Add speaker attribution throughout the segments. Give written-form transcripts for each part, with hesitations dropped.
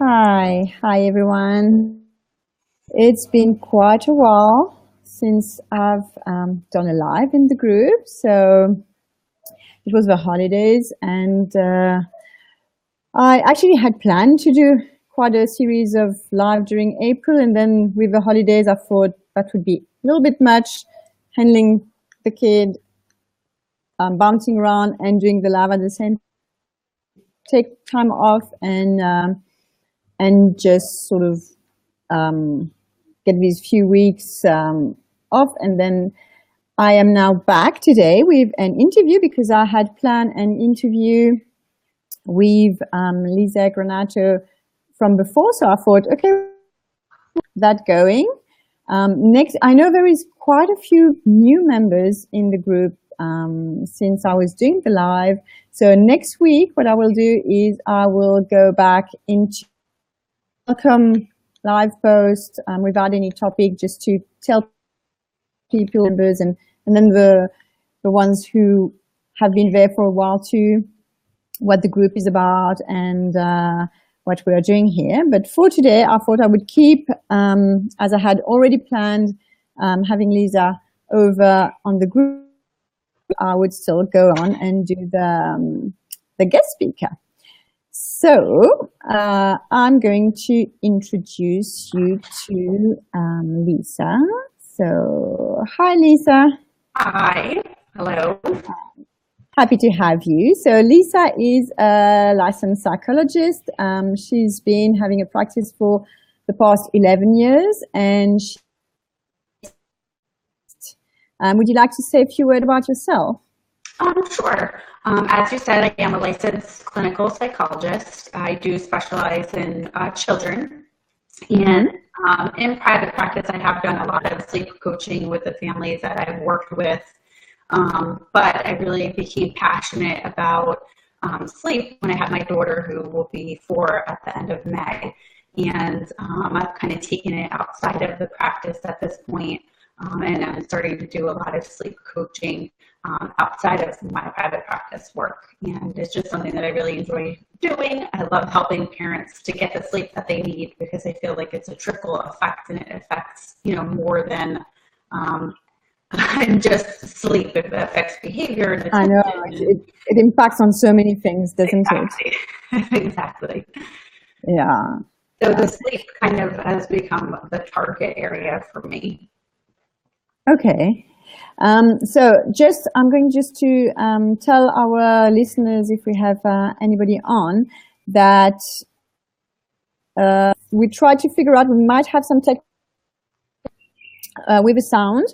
Speaker 1: Hi everyone. It's been quite a while since I've done a live in the group. So it was the holidays, and I actually had planned to do quite a series of live during April, and then with the holidays, I thought that would be a little bit much handling the kid, bouncing around and doing the live at the same. Take time off and just sort of get these few weeks off, and then I am now back today with an interview because I had planned an interview with Lisa Granato from before. So I thought, okay, that going. Next, I know there is quite a few new members in the group since I was doing the live. So next week, what I will do is I will go back into welcome live post without any topic, just to tell people, members, and then the ones who have been there for a while too, what the group is about and what we are doing here. But for today, I thought I would keep, as I had already planned, having Lisa over on the group. I would still go on and do the guest speaker. So I'm going to introduce you to Lisa. So hi, Lisa.
Speaker 2: Hi. Hello.
Speaker 1: Happy to have you. So Lisa is a licensed psychologist. She's been having a practice for the past 11 years. And would you like to say a few words about yourself?
Speaker 2: Sure. As you said, I am a licensed clinical psychologist. I do specialize in children. And in private practice, I have done a lot of sleep coaching with the families that I've worked with. But I really became passionate about sleep when I had my daughter, who will be 4 at the end of May. And I've kind of taken it outside of the practice at this point. And I'm starting to do a lot of sleep coaching outside of my private practice work. And it's just something that I really enjoy doing. I love helping parents to get the sleep that they need, because I feel like it's a trickle effect, and it affects, more than just sleep. It affects behavior. And
Speaker 1: I know, it impacts on so many things, doesn't
Speaker 2: it? Exactly.
Speaker 1: Yeah.
Speaker 2: So the sleep kind of has become the target area for me.
Speaker 1: Okay. So I'm going just to tell our listeners, if we have anybody on, that we try to figure out, we might have some tech with the sound.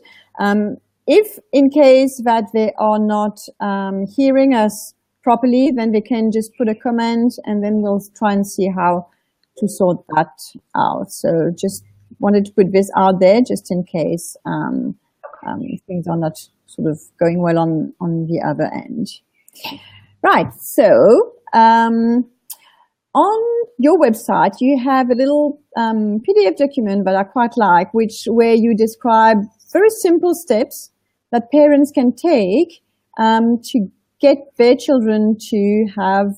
Speaker 1: If in case that they are not hearing us properly, then they can just put a comment, and then we'll try and see how to sort that out. So just wanted to put this out there just in case things are not sort of going well on the other end. Right. So on your website, you have a little PDF document that I quite like, where you describe very simple steps that parents can take to get their children to have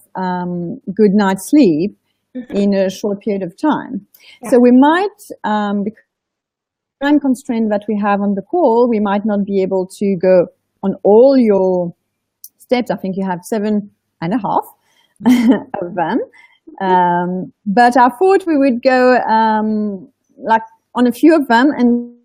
Speaker 1: good night's sleep in a short period of time. Yeah. So we might, because time constraint that we have on the call, we might not be able to go on all your steps. I think you have 7.5 of them. But I thought we would go like on a few of them and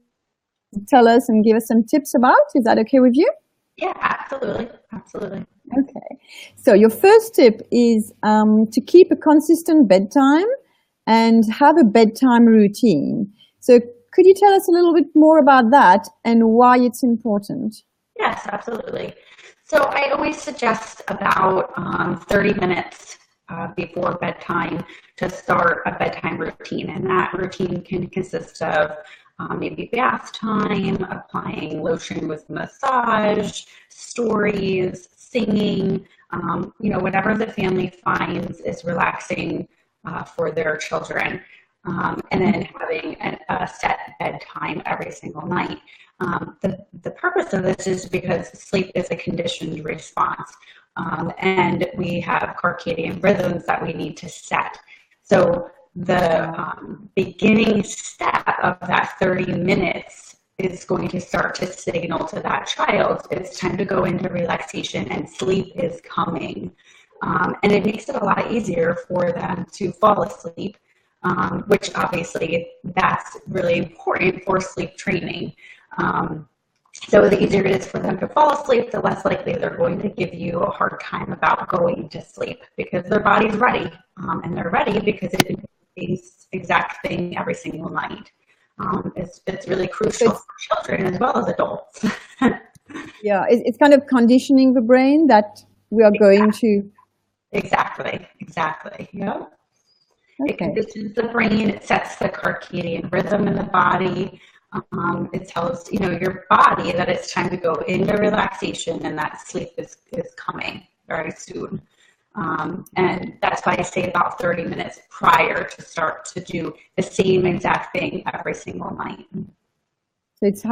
Speaker 1: tell us and give us some tips about. Is that okay with you?
Speaker 2: Yeah, absolutely. Absolutely.
Speaker 1: Okay. So your first tip is to keep a consistent bedtime and have a bedtime routine. So could you tell us a little bit more about that and why it's important?
Speaker 2: Yes, absolutely. So I always suggest about 30 minutes before bedtime to start a bedtime routine. And that routine can consist of maybe bath time, applying lotion with massage, stories, singing, whatever the family finds is relaxing for their children. And then having a set bedtime every single night. The purpose of this is because sleep is a conditioned response, and we have circadian rhythms that we need to set. So the beginning step of that 30 minutes is going to start to signal to that child it's time to go into relaxation and sleep is coming. And it makes it a lot easier for them to fall asleep, which obviously that's really important for sleep training. So the easier it is for them to fall asleep, the less likely they're going to give you a hard time about going to sleep because their body's ready. And they're ready because it does the exact thing every single night. It's really crucial for children as well as adults.
Speaker 1: Yeah, it's kind of conditioning the brain that we are going to.
Speaker 2: Exactly. Yeah.
Speaker 1: Okay.
Speaker 2: It conditions the brain. It sets the circadian rhythm in the body. It tells your body that it's time to go into relaxation and that sleep is coming very soon. And that's why I say about 30 minutes prior to start to do the same exact thing every single night.
Speaker 1: So it's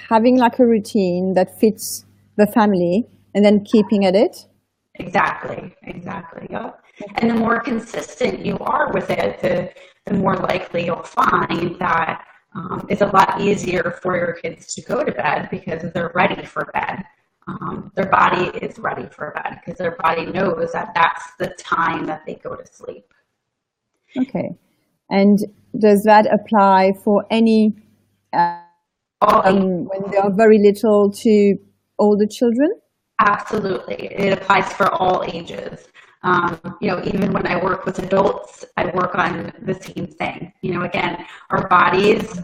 Speaker 1: having like a routine that fits the family and then keeping at it.
Speaker 2: Exactly. Yeah. And the more consistent you are with it, the more likely you'll find that it's a lot easier for your kids to go to bed because they're ready for bed. Their body is ready for bed because their body knows that that's the time that they go to sleep.
Speaker 1: Okay. And does that apply for any, when they are very little to older children?
Speaker 2: Absolutely. It applies for all ages. Even when I work with adults, I work on the same thing. Again, our bodies,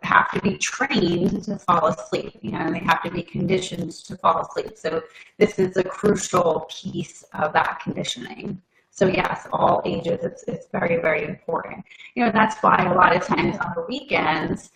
Speaker 2: have to be trained to fall asleep. And they have to be conditioned to fall asleep. So this is a crucial piece of that conditioning. So yes, all ages, it's very, very important. That's why a lot of times on the weekends,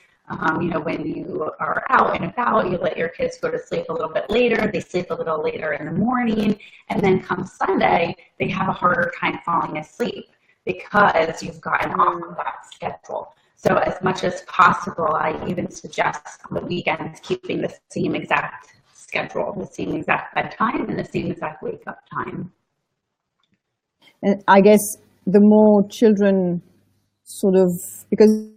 Speaker 2: when you are out and about, you let your kids go to sleep a little bit later. They sleep a little later in the morning. And then come Sunday, they have a harder time falling asleep because you've gotten off of that schedule. So as much as possible, I even suggest on the weekends keeping the same exact schedule, the same exact bedtime and the same exact wake up time.
Speaker 1: And I guess the more children sort of, because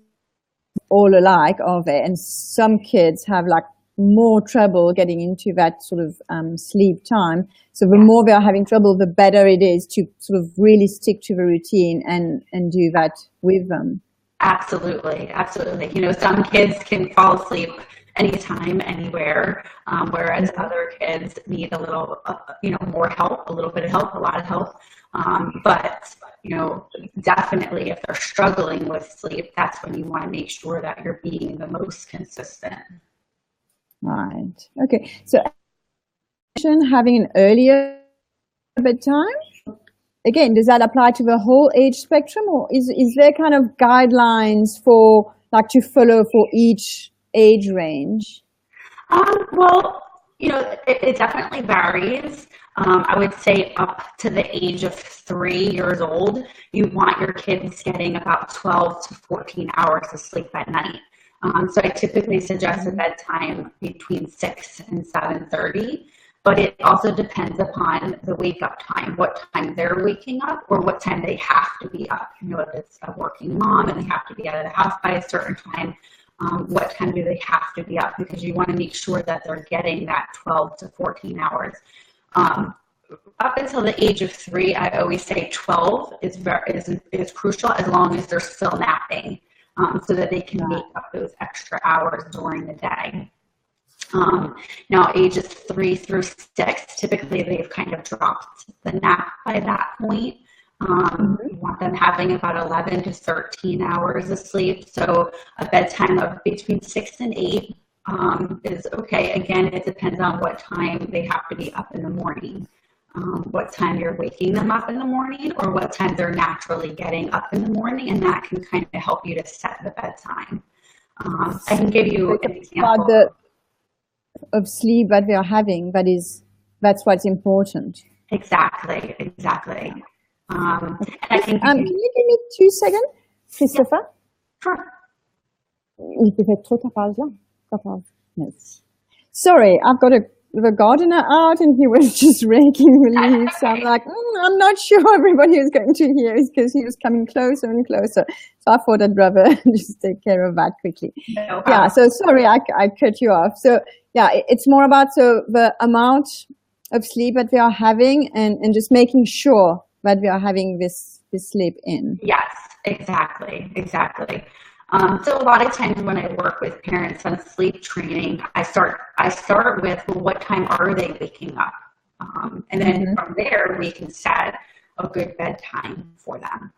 Speaker 1: all alike, are they? And some kids have like more trouble getting into that sort of sleep time. So the more they are having trouble, the better it is to sort of really stick to the routine and do that with them.
Speaker 2: Absolutely. Some kids can fall asleep anytime, anywhere, whereas other kids need a little, more help, a little bit of help, a lot of help. But definitely if they're struggling with sleep, that's when you want to make sure that you're being the most consistent.
Speaker 1: Right. Okay. So having an earlier bedtime, again, does that apply to the whole age spectrum, or is there kind of guidelines for like to follow for each age range?
Speaker 2: Well, it definitely varies. I would say up to the age of 3 years old, you want your kids getting about 12 to 14 hours of sleep at night. So I typically suggest a bedtime between 6 and 7:30, but it also depends upon the wake up time, what time they're waking up or what time they have to be up. If it's a working mom and they have to be out of the house by a certain time, what time do they have to be up? Because you want to make sure that they're getting that 12 to 14 hours. Up until the age of 3, I always say 12 is crucial as long as they're still napping, so that they can make up those extra hours during the day. Now, ages 3 through 6, typically they've kind of dropped the nap by that point. You want them having about 11 to 13 hours of sleep. So a bedtime of between 6 and 8 is okay. Again, it depends on what time they have to be up in the morning, what time you're waking them up in the morning, or what time they're naturally getting up in the morning, and that can kind of help you to set the bedtime. I can give you an example
Speaker 1: of sleep that they are having. That's what's important.
Speaker 2: Exactly. And I can
Speaker 1: you give me 2 seconds, Christopher?
Speaker 2: Yeah. Sure.
Speaker 1: Il peut faire trop ta pause là. Yes. Sorry, I've got a the gardener out and he was just raking the leaves. So I'm like, I'm not sure everybody is going to hear it because he was coming closer and closer. So I thought I'd rather just take care of that quickly.
Speaker 2: No
Speaker 1: Yeah,
Speaker 2: problem.
Speaker 1: so sorry, I cut you off. So yeah, it's more about the amount of sleep that we are having and just making sure that we are having this sleep in.
Speaker 2: Yes, exactly, exactly. So a lot of times when I work with parents on sleep training, I start with, well, what time are they waking up? And then from there, we can set a good bedtime for them.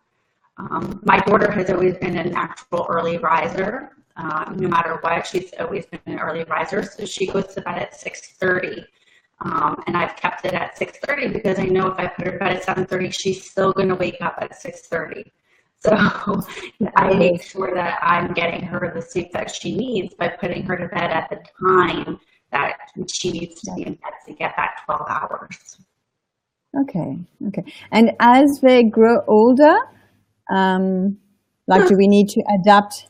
Speaker 2: My daughter has always been a natural early riser. No matter what, she's always been an early riser. So she goes to bed at 6:30. And I've kept it at 6:30 because I know if I put her to bed at 7:30, she's still going to wake up at 6:30. So I make sure that I'm getting her the sleep that she needs by putting her to bed at the time that she needs to be in bed to get that 12 hours.
Speaker 1: Okay. And as they grow older, do we need to adapt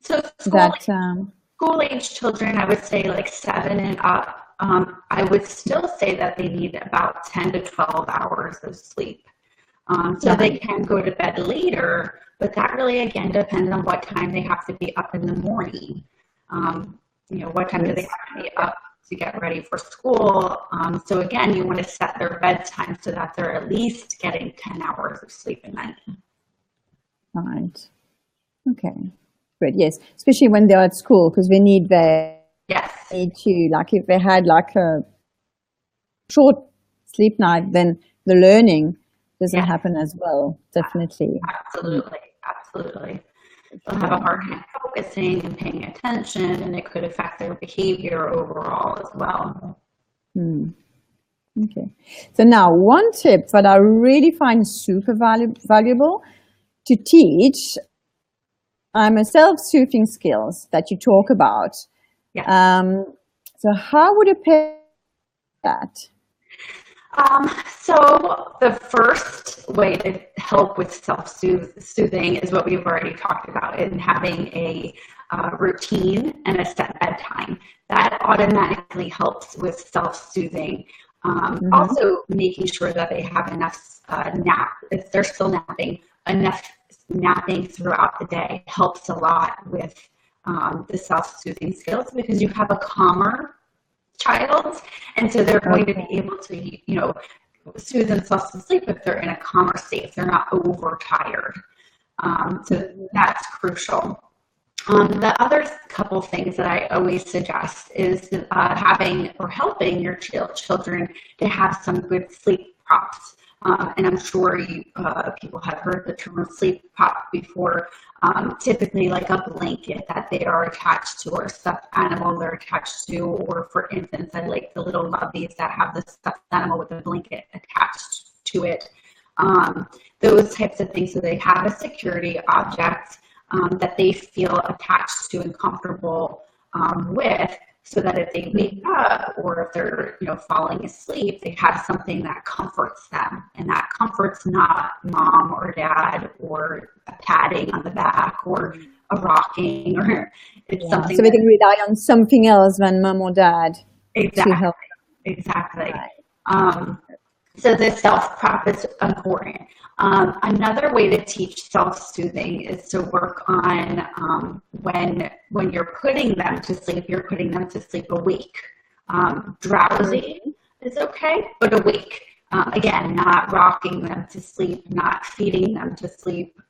Speaker 2: So school age children, I would say like 7 and up. I would still say that they need about 10 to 12 hours of sleep. So they can go to bed later, but that really, again, depends on what time they have to be up in the morning. What time do they have to be up to get ready for school? So again, you want to set their bedtime so that they're at least getting 10 hours of sleep a night.
Speaker 1: Right. Okay. Great. Yes. Especially when they're at school, because they need to, like if they had like a short sleep night, then the learning doesn't happen as well. Definitely.
Speaker 2: Absolutely. They'll have a hard time focusing and paying attention, and it could affect their behavior overall as well.
Speaker 1: Okay. So now one tip that I really find super valuable to teach, self-soothing skills that you talk about. So how would a parent do that?
Speaker 2: So the first way to help with self-soothing is what we've already talked about, in having a routine and a set bedtime. That automatically helps with self-soothing. Also making sure that they have enough nap, if they're still napping, enough napping throughout the day helps a lot with the self-soothing skills, because you have a calmer child, and so they're going to be able to, soothe themselves to sleep if they're in a calmer state, if they're not overtired. So that's crucial. The other couple things that I always suggest is having or helping your children to have some good sleep props. And I'm sure people have heard the term sleep prop before. Typically like a blanket that they are attached to, or a stuffed animal they're attached to, or for infants, I like the little lubbies that have the stuffed animal with a blanket attached to it. Those types of things, so they have a security object that they feel attached to and comfortable with, so that if they wake up or if they're falling asleep, they have something that comforts them, and that comfort's not mom or dad or a patting on the back or a rocking, or it's something.
Speaker 1: So they can rely on something else than mom or dad to help.
Speaker 2: Exactly. So the self-prop is important. Another way to teach self-soothing is to work on when you're putting them to sleep, you're putting them to sleep awake. Drowsy is okay, but awake. Again, not rocking them to sleep, not feeding them to sleep.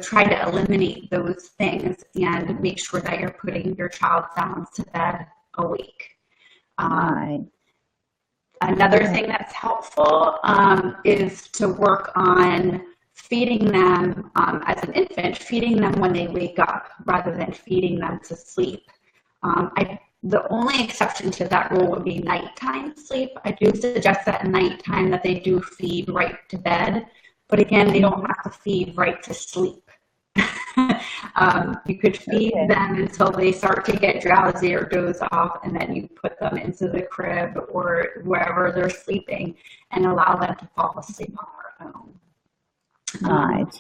Speaker 2: Try to eliminate those things and make sure that you're putting your child down to bed awake. Another thing that's helpful is to work on feeding them as an infant, feeding them when they wake up rather than feeding them to sleep. The only exception to that rule would be nighttime sleep. I do suggest that at nighttime that they do feed right to bed, but again, they don't have to feed right to sleep. You could feed them until they start to get drowsy or doze off, and then you put them into the crib or wherever they're sleeping and allow them to fall asleep on their own.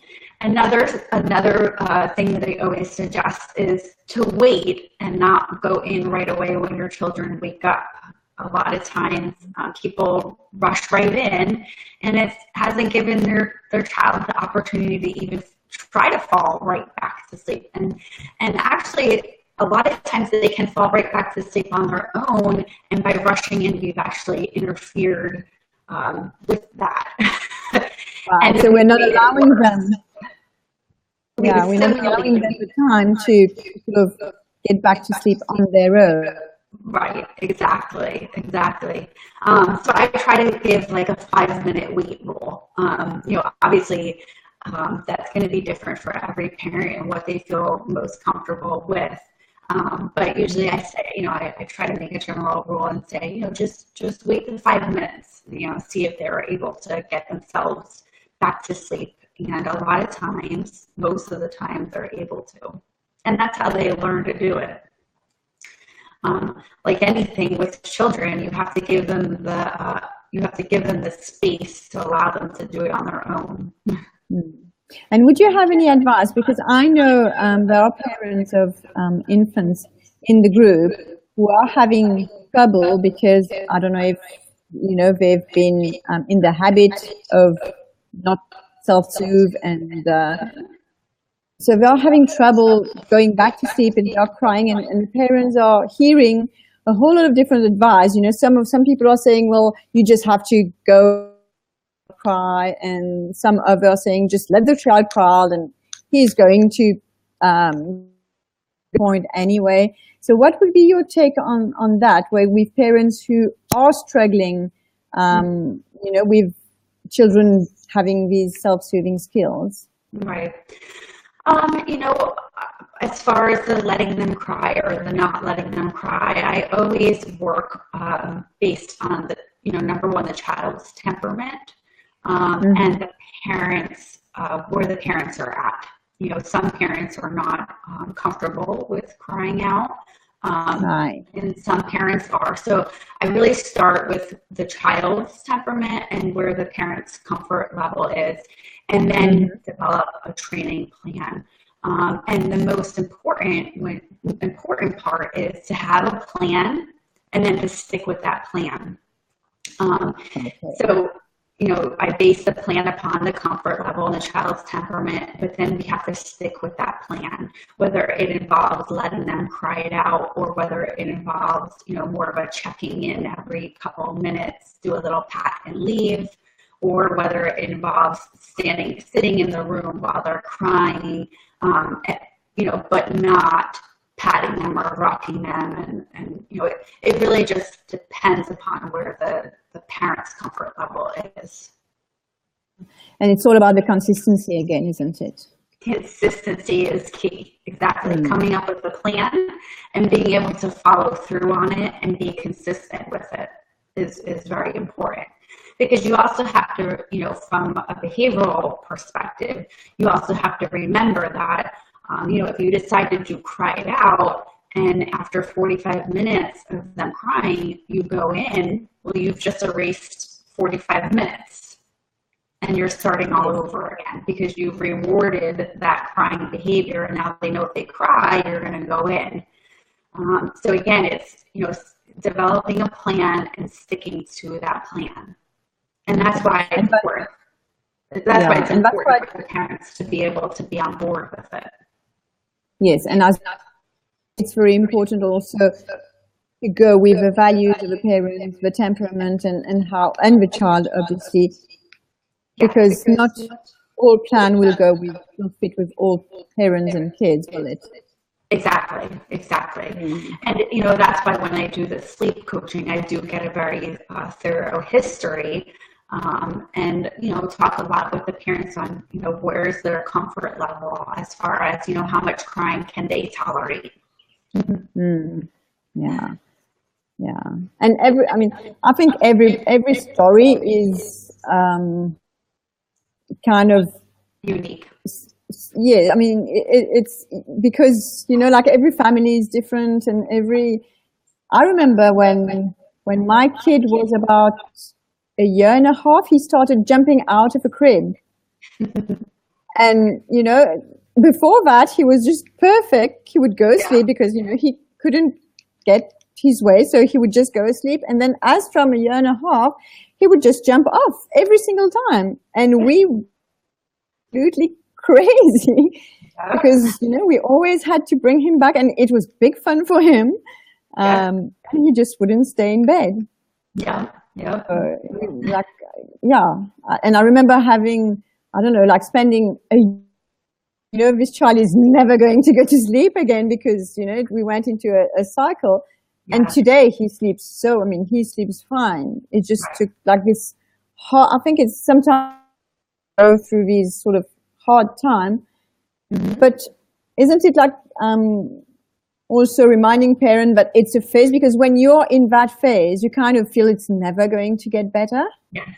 Speaker 2: Another thing that I always suggest is to wait and not go in right away when your children wake up. a lot of times people rush right in, and it hasn't given their child the opportunity to even try to fall right back to sleep. And actually, a lot of times they can fall right back to sleep on their own, and by rushing in, we've actually interfered with that.
Speaker 1: Wow.
Speaker 2: And
Speaker 1: So we're not allowing them. Yeah, we're not
Speaker 2: Similarly,
Speaker 1: allowing them the time to sort of get back to sleep on their own.
Speaker 2: right, exactly. So I try to give like a 5-minute wait rule. Obviously, that's going to be different for every parent and what they feel most comfortable with. But usually I say, I try to make a general rule and say, just wait the 5 minutes, see if they're able to get themselves back to sleep. And a lot of times, most of the time, they're able to. And that's how they learn to do it. Like anything with children, you have to give them the space to allow them to do it on their own.
Speaker 1: And would you have any advice? Because I know there are parents of infants in the group who are having trouble because I don't know if they've been in the habit of not self-soothe, and so they are having trouble going back to sleep, and they are crying, and the parents are hearing a whole lot of different advice. Some people are saying, well, you just have to go cry, and some others are saying just let the child cry and he's going to point anyway. So what would be your take on that, where with parents who are struggling with children having these self-soothing skills?
Speaker 2: Right. As far as the letting them cry or the not letting them cry, I always work based on number one, the child's temperament, and the parents, where the parents are at. Some parents are not comfortable with crying out,
Speaker 1: Right.
Speaker 2: and some parents are. So I really start with the child's temperament and where the parent's comfort level is, and then develop a training plan. And the most important part is to have a plan and then to stick with that plan. So, I base the plan upon the comfort level and the child's temperament, but then we have to stick with that plan, whether it involves letting them cry it out or whether it involves, more of a checking in every couple of minutes, do a little pat and leave, or whether it involves sitting in the room while they're crying, but not patting them or rocking them. And it really just depends upon where the parent's comfort level is.
Speaker 1: And it's all about the consistency again, isn't it?
Speaker 2: Consistency is key. Exactly. Coming up with a plan and being able to follow through on it and be consistent with it is very important. Because you also have to, from a behavioral perspective, you also have to remember that, if you decide to cry it out, and after 45 minutes of them crying, you go in, well, you've just erased 45 minutes. And you're starting all over again because you've rewarded that crying behavior, and now they know if they cry, you're going to go in. So again, it's, developing a plan and sticking to that plan. And that's why it's important. That's why it's important for the parents to be able to be on board with it.
Speaker 1: Yes, and it's very important also to go with the values of the parents, the temperament, and the child, obviously, because not all plan will fit with all parents and kids, will it?
Speaker 2: Exactly. And, that's why when I do the sleep coaching, I do get a very thorough history and, talk a lot with the parents on, where's their comfort level as far as, how much crying can they tolerate.
Speaker 1: Yeah. And I think every story is kind of
Speaker 2: unique.
Speaker 1: Yeah, it's because like every family is different, and I remember when my kid was about a year and a half, he started jumping out of a crib, and before that he was just perfect. He would go sleep because he couldn't get his way. So he would just go asleep. And then as from a year and a half, he would just jump off every single time. And we absolutely crazy because, we always had to bring him back and it was big fun for him. And he just wouldn't stay in bed.
Speaker 2: Yeah. Yeah.
Speaker 1: And I remember having, I don't know, like spending this child is never going to go to sleep again because, we went into a cycle. Yeah. And today he sleeps he sleeps fine. It just took like this hard, I think it's sometimes go through these sort of hard time. Mm-hmm. But isn't it like also reminding parents that it's a phase, because when you're in that phase, you kind of feel it's never going to get better?
Speaker 2: Yes.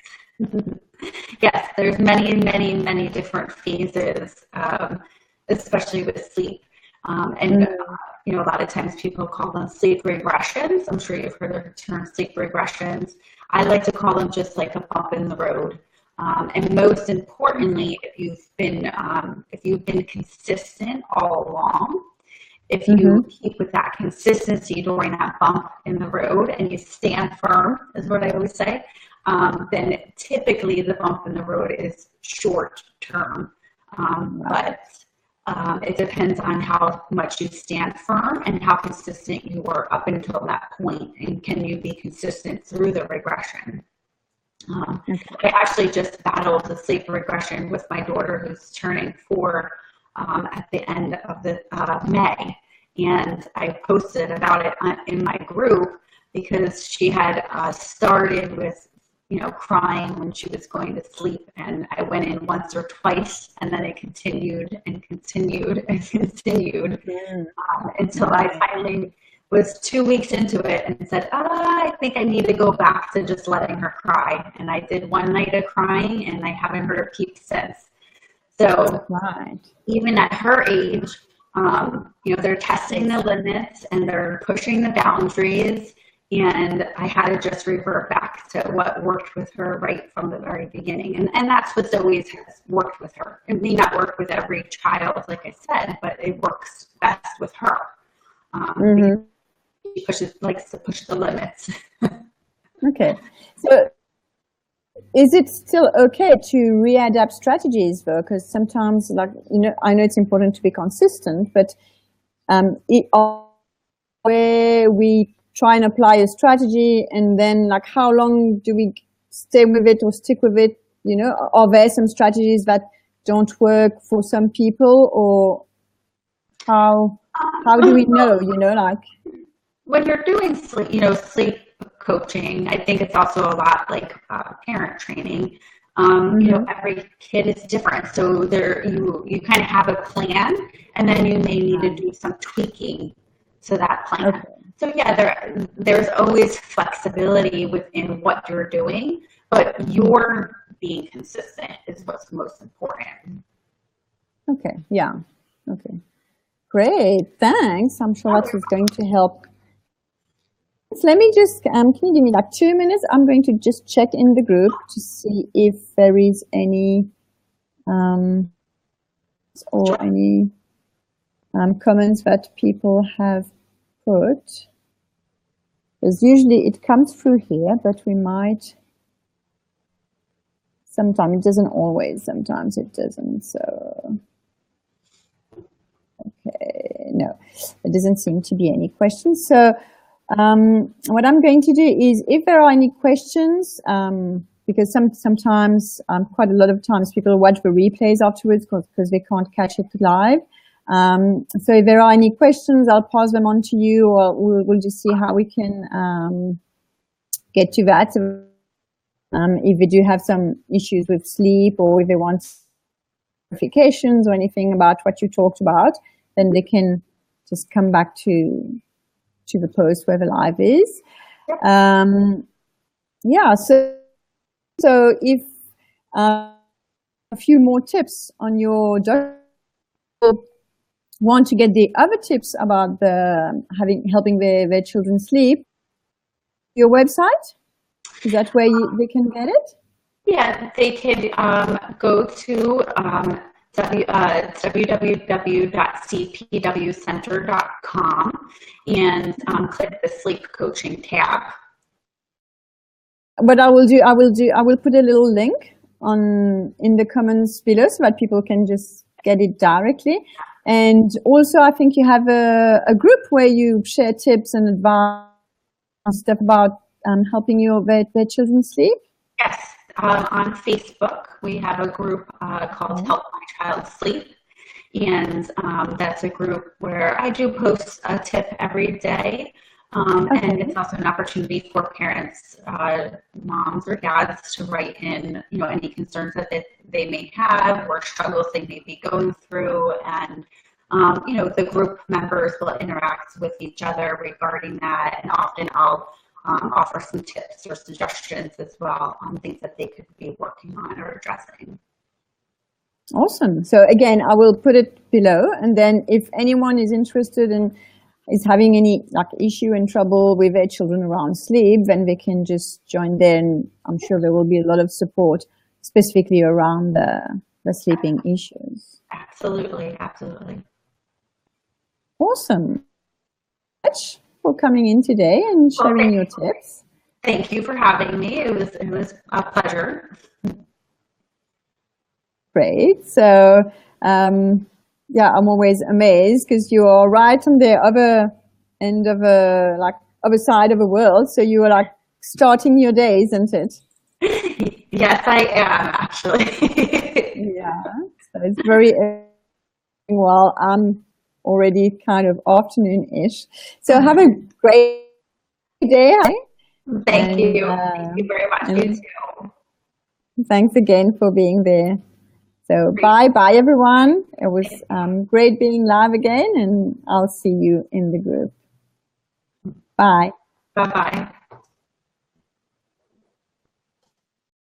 Speaker 2: Yes, there's many, many, many different phases, especially with sleep. A lot of times people call them sleep regressions. I'm sure you've heard of the term sleep regressions. I like to call them just like a bump in the road. And most importantly, if you've been consistent all along, if you keep with that consistency during that bump in the road and you stand firm, is what I always say, then typically the bump in the road is short term. But it depends on how much you stand firm and how consistent you were up until that point, and can you be consistent through the regression. I actually just battled the sleep regression with my daughter, who's turning 4 at the end of the May, and I posted about it in my group because she had started with crying when she was going to sleep, and I went in once or twice, and then it continued and continued and continued until I finally was 2 weeks into it and said, I think I need to go back to just letting her cry. And I did one night of crying, and I haven't heard her peep since. So even at her age, they're testing the limits and they're pushing the boundaries. And I had to just revert back to what worked with her right from the very beginning. And that's what's always has worked with her. It may not work with every child, like I said, but it works best with her. She likes to push the limits.
Speaker 1: Okay. So is it still okay to readapt strategies though? Because sometimes, I know it's important to be consistent, but where we try and apply a strategy and then how long do we stay with it or stick with it? Are there some strategies that don't work for some people, or how do we know,
Speaker 2: when you're doing sleep coaching, I think it's also a lot like parent training. Every kid is different. So you kind of have a plan, and then you may need to do some tweaking to that plan. Okay. So yeah, there's always flexibility within what you're doing, but you're being consistent is what's most important.
Speaker 1: Okay. Yeah. Okay. Great. Thanks. I'm sure that is going to help. So let me just, can you give me 2 minutes? I'm going to just check in the group to see if there is any, or any comments that people have put. Because usually it comes through here, but we might, sometimes it doesn't always, sometimes it doesn't. So, okay, no, there doesn't seem to be any questions. So what I'm going to do is, if there are any questions, because sometimes, quite a lot of times people watch the replays afterwards because they can't catch it live. So if there are any questions, I'll pass them on to you, or we'll just see how we can get to that. If they do have some issues with sleep, or if they want clarifications or anything about what you talked about, then they can just come back to the post where the live is. Yeah, so if a few more tips on your want to get the other tips about helping their children sleep, your website, is that where they can get it?
Speaker 2: Yeah, they could go to It's www.cpwcenter.com and click the sleep coaching tab.
Speaker 1: What I will put a little link in the comments below so that people can just get it directly. And also, I think you have a group where you share tips and advice stuff about helping their children sleep.
Speaker 2: Yes, on Facebook we have a group called Help My Child Sleep, and that's a group where I do post a tip every day. And it's also an opportunity for parents, moms or dads, to write in, any concerns that they may have or struggles they may be going through. And, the group members will interact with each other regarding that. And often I'll offer some tips or suggestions as well on things that they could be working on or addressing.
Speaker 1: Awesome. So again, I will put it below. And then if anyone is interested in is having any issue and trouble with their children around sleep, then they can just join there, and I'm sure there will be a lot of support specifically around the sleeping issues.
Speaker 2: Absolutely.
Speaker 1: Awesome. Thanks for coming in today and sharing your tips.
Speaker 2: Thank you for having me. It was a pleasure.
Speaker 1: Great. So I'm always amazed because you are right on the other end of other side of the world. So you are starting your day, isn't it?
Speaker 2: Yes, I am actually.
Speaker 1: Yeah. So it's very well. I'm already kind of afternoon-ish. So have a great day.
Speaker 2: Thank you. Thank you very much. You too.
Speaker 1: Thanks again for being there. So bye everyone. It was great being live again, and I'll see you in the group. Bye.
Speaker 2: Bye-bye.